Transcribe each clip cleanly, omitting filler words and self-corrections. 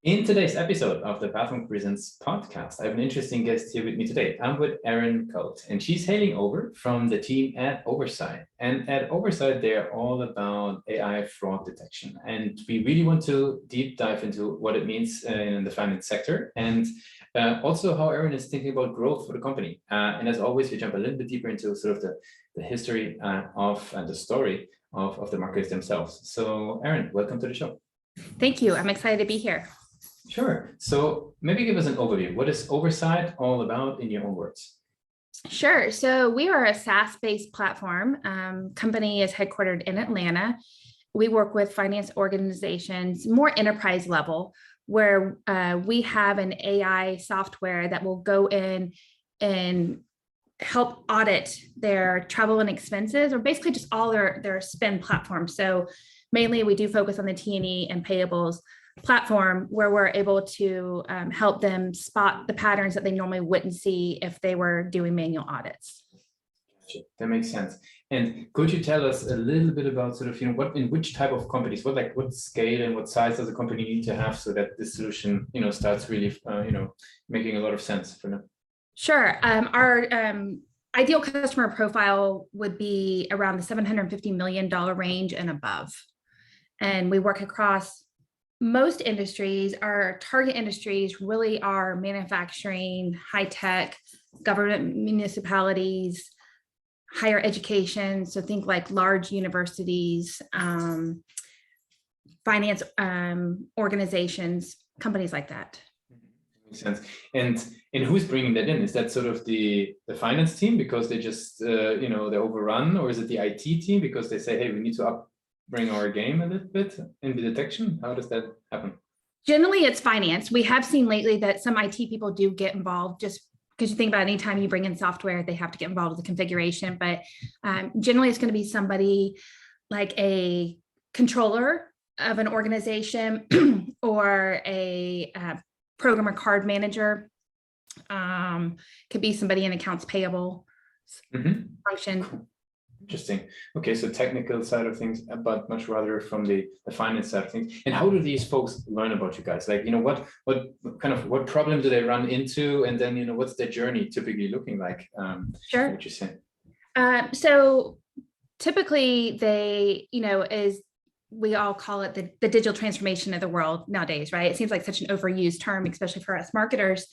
In today's episode of the Platform Presents podcast, I have an interesting guest here with me today. I'm with Erin Coate, and she's hailing over from the team at Oversight. And at Oversight, they're all about AI fraud detection. And we really want to deep dive into what it means in the finance sector and also how Erin is thinking about growth for the company. And as always, we jump a little bit deeper into sort of the history of and the story of the markets themselves. So Erin, welcome to the show. Thank you. I'm excited to be here. Sure. So maybe give us an overview. What is Oversight all about in your own words? Sure. So we are a SaaS-based platform. Company is headquartered in Atlanta. We work with finance organizations, more enterprise level, where we have an AI software that will go in and help audit their travel and expenses, or basically just all their spend platforms. So mainly we do focus on the T&E and payables platform, where we're able to help them spot the patterns that they normally wouldn't see if they were doing manual audits. That makes sense. And could you tell us a little bit about sort of, what in which type of companies, what scale and what size does a company need to have so that this solution, starts really, making a lot of sense for them? Sure. Our ideal customer profile would be around the $750 million range and above. And we work across most industries. Our target industries really are manufacturing, high tech, government, municipalities, higher education. So think like large universities, finance organizations, companies like that. Makes sense. And who's bringing that in? Is that sort of the finance team because they just they overrun, or is it the IT team because they say, hey, we need to bring our game a little bit in the detection? How does that happen? Generally, it's finance. We have seen lately that some IT people do get involved, just because you think about anytime you bring in software, they have to get involved with the configuration. But generally, it's going to be somebody like a controller of an organization or a program or card manager. Could be somebody in accounts payable function. Cool. Interesting. Okay, so technical side of things, but much rather from the finance side of things. And how do these folks learn about you guys? Like, what problem do they run into, and then what's their journey typically looking like? Sure. What you say? So typically, they is we all call it the digital transformation of the world nowadays, right? It seems like such an overused term, especially for us marketers.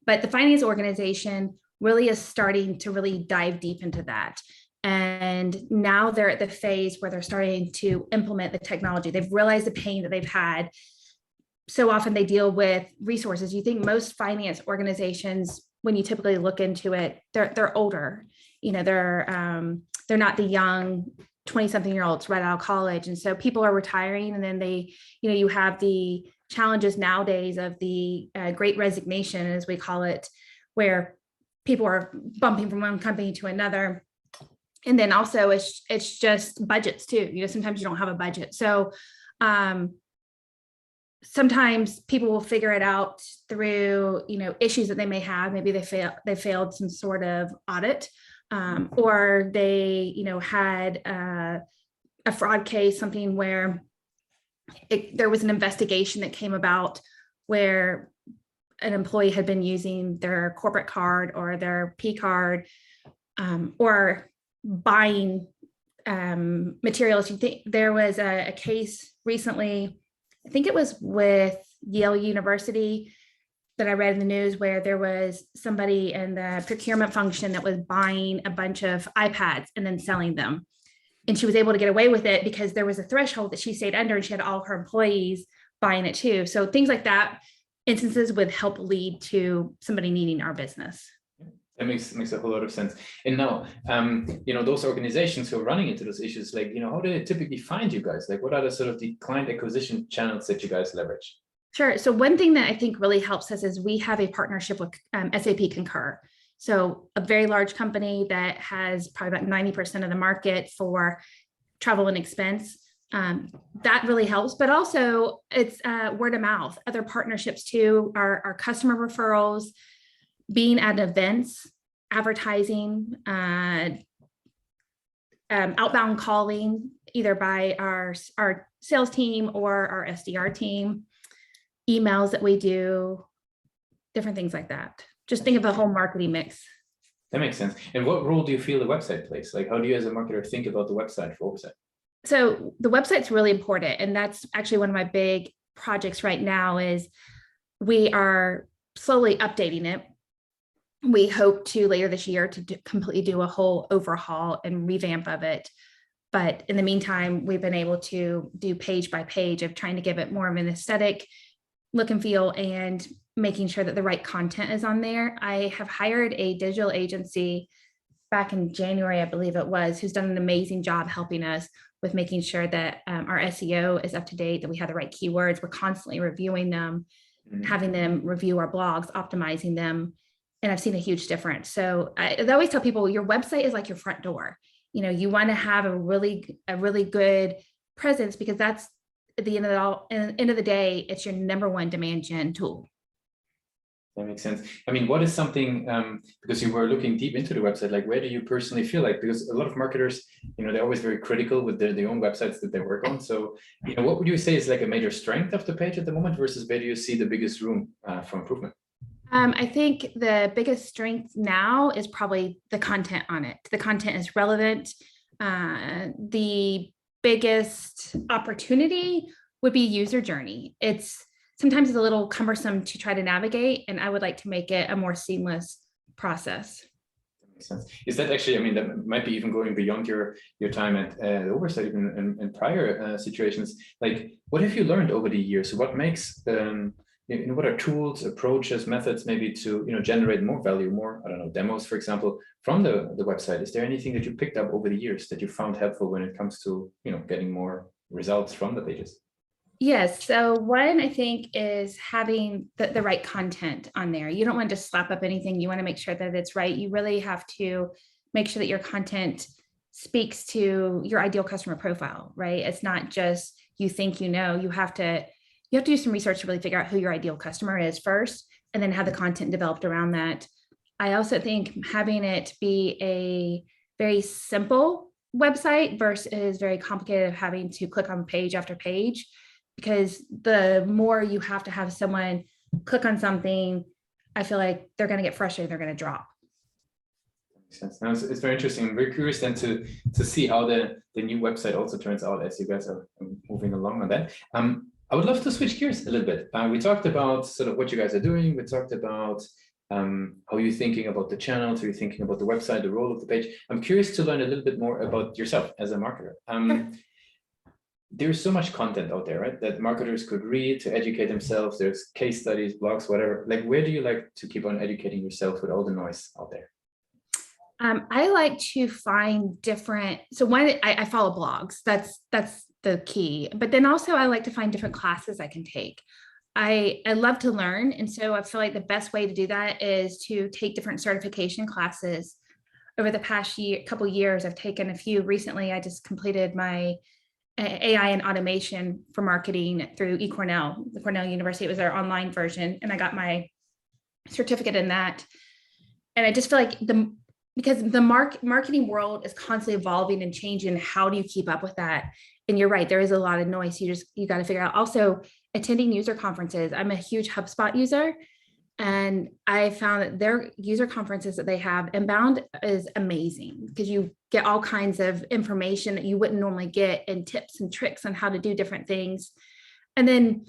But the finance organization really is starting to really dive deep into that. And now they're at the phase where they're starting to implement the technology. They've realized the pain that they've had. So often they deal with resources. You think most finance organizations, when you typically look into it, they're older. They're not the young 20-something-year-olds right out of college. And so people are retiring, and then you have the challenges nowadays of the great resignation, as we call it, where people are bumping from one company to another. And then also it's just budgets too. Sometimes you don't have a budget. So sometimes people will figure it out through, issues that they may have. Maybe they failed some sort of audit, or they, had a fraud case, something where there was an investigation that came about where an employee had been using their corporate card or their P card, or buying materials. You think there was a case recently, I think it was with Yale University, that I read in the news, where there was somebody in the procurement function that was buying a bunch of iPads and then selling them. And she was able to get away with it because there was a threshold that she stayed under, and she had all her employees buying it too. So things like that, instances would help lead to somebody needing our business. That makes a whole lot of sense. And now, those organizations who are running into those issues, like, how do they typically find you guys? Like, what are the sort of the client acquisition channels that you guys leverage? Sure. So one thing that I think really helps us is we have a partnership with SAP Concur. So a very large company that has probably about 90% of the market for travel and expense. That really helps, but also it's word of mouth, other partnerships too, our customer referrals, being at events, advertising, outbound calling, either by our sales team or our SDR team. emails that we do, different things like that. Just think of the whole marketing mix. That makes sense. And what role do you feel the website plays? Like, how do you as a marketer think about the website for Oversight? So the website's really important. And that's actually one of my big projects right now is we are slowly updating it. We hope to later this year to completely do a whole overhaul and revamp of it. But in the meantime, we've been able to do page by page of trying to give it more of an aesthetic look and feel and making sure that the right content is on there. I have hired a digital agency back in January, I believe it was, who's done an amazing job helping us with making sure that our SEO is up to date, that we have the right keywords. We're constantly reviewing them, having them review our blogs, optimizing them. And I've seen a huge difference. So I always tell people your website is like your front door. You know, you want to have a really good presence because that's at the end of the day, it's your number one demand gen tool. That makes sense. I mean, what is something, because you were looking deep into the website, like where do you personally feel like, because a lot of marketers, you know, they're always very critical with their own websites that they work on. So, you know, what would you say is like a major strength of the page at the moment versus where do you see the biggest room for improvement? I think the biggest strength now is probably the content on it. The content is relevant. The biggest opportunity would be user journey. Sometimes it's a little cumbersome to try to navigate, and I would like to make it a more seamless process. That makes sense. Is that actually, I mean, that might be even going beyond your time at Oversight, even in prior situations. Like, what have you learned over the years? What makes you know, what are tools, approaches, methods maybe to, you know, generate more value, more, I don't know, demos, for example, from the website? Is there anything that you picked up over the years that you found helpful when it comes to, you know, getting more results from the pages? Yes. So one, I think, is having the right content on there. You don't want to just slap up anything. You want to make sure that it's right. You really have to make sure that your content speaks to your ideal customer profile, right? It's not just you think, you know, you have to do some research to really figure out who your ideal customer is first, and then have the content developed around that. I also think having it be a very simple website versus very complicated, having to click on page after page, because the more you have to have someone click on something, I feel like they're going to get frustrated, they're going to drop. Makes sense. Now it's very interesting. I'm very curious then to see how the new website also turns out as you guys are moving along on that. I would love to switch gears a little bit. We talked about sort of what you guys are doing. We talked about how you're thinking about the channel, how you're thinking about the website, the role of the page. I'm curious to learn a little bit more about yourself as a marketer. There's so much content out there, right, that marketers could read to educate themselves. There's case studies, blogs, whatever. Like, where do you like to keep on educating yourself with all the noise out there? I like to find different. So one, I follow blogs. That's the key. But then also I like to find different classes I can take. I love to learn. And so I feel like the best way to do that is to take different certification classes. Over the past couple years, I've taken a few. Recently, I just completed my AI and automation for marketing through eCornell, the Cornell University. It was their online version. And I got my certificate in that. And I just feel like because the marketing world is constantly evolving and changing, how do you keep up with that? And you're right, there is a lot of noise. You got to figure out. Also, attending user conferences. I'm a huge HubSpot user, and I found that their user conferences that they have inbound is amazing because you get all kinds of information that you wouldn't normally get, and tips and tricks on how to do different things. And then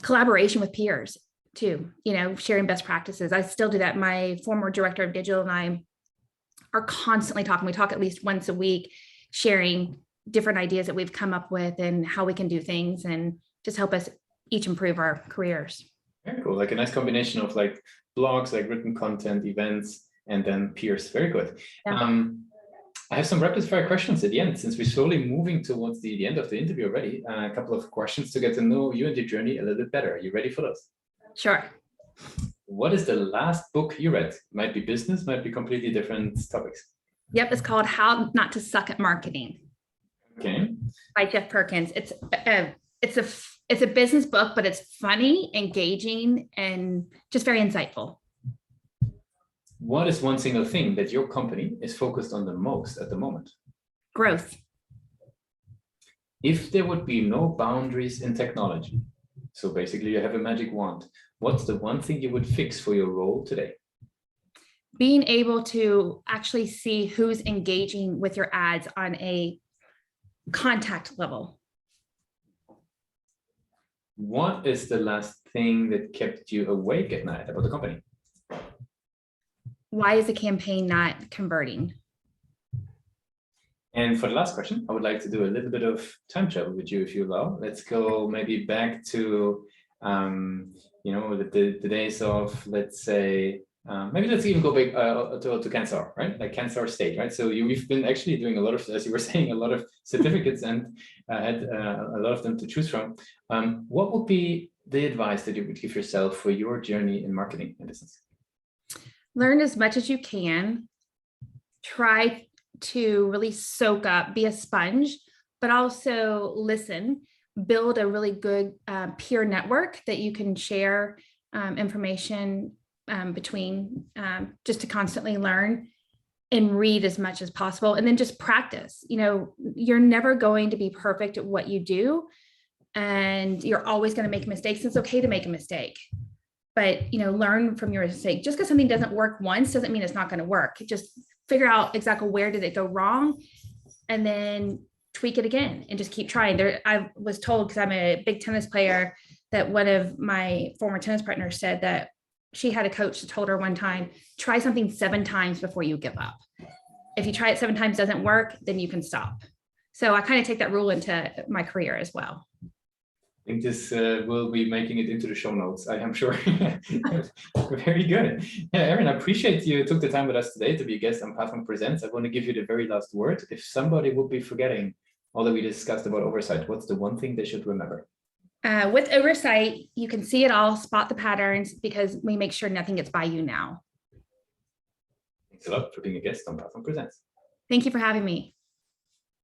collaboration with peers too, you know, sharing best practices. I still do that. My former director of digital and I are constantly talking. We talk at least once a week, sharing different ideas that we've come up with and how we can do things and just help us each improve our careers. Very cool. Like a nice combination of like blogs, like written content, events, and then peers. Very good. Yeah. I have some rapid fire questions at the end, since we're slowly moving towards the end of the interview already. A couple of questions to get to know you and your journey a little bit better. Are you ready for those? Sure. What is the last book you read? Might be business, might be completely different topics. Yep, it's called How Not to Suck at Marketing. Okay. By Jeff Perkins. It's a business book, but it's funny, engaging, and just very insightful. What is one single thing that your company is focused on the most at the moment? Growth. If there would be no boundaries in technology, So basically you have a magic wand. What's the one thing you would fix for your role today? Being able to actually see who's engaging with your ads on a contact level. What is the last thing that kept you awake at night about the company? Why is the campaign not converting? And for the last question, I would like to do a little bit of time travel with you, if you allow. Let's go maybe back to, the days of, let's say, maybe let's even go back to Cancer, right? Like Cancer State, right? So you've been actually doing a lot of, as you were saying, a lot of certificates and had a lot of them to choose from. What would be the advice that you would give yourself for your journey in marketing and business? Learn as much as you can. Try to really soak up, be a sponge, but also listen, build a really good peer network that you can share information between, just to constantly learn and read as much as possible. And then just practice. You're never going to be perfect at what you do. And you're always going to make mistakes. It's okay to make a mistake, but learn from your mistake. Just because something doesn't work once doesn't mean it's not going to work. Just figure out exactly where did it go wrong, and then tweak it again and just keep trying. I was told, because I'm a big tennis player, that one of my former tennis partners said that she had a coach that told her one time, try something 7 times before you give up. If you try it 7 times, doesn't work, then you can stop. So I kind of take that rule into my career as well. I think this will be making it into the show notes, I am sure. Very good. Yeah, Erin, I appreciate you took the time with us today to be a guest on Platform Presents. I want to give you the very last word. If somebody would be forgetting all that we discussed about Oversight, what's the one thing they should remember? With Oversight, you can see it all, spot the patterns, because we make sure nothing gets by you now. Thanks a lot for being a guest on Platform Presents. Thank you for having me.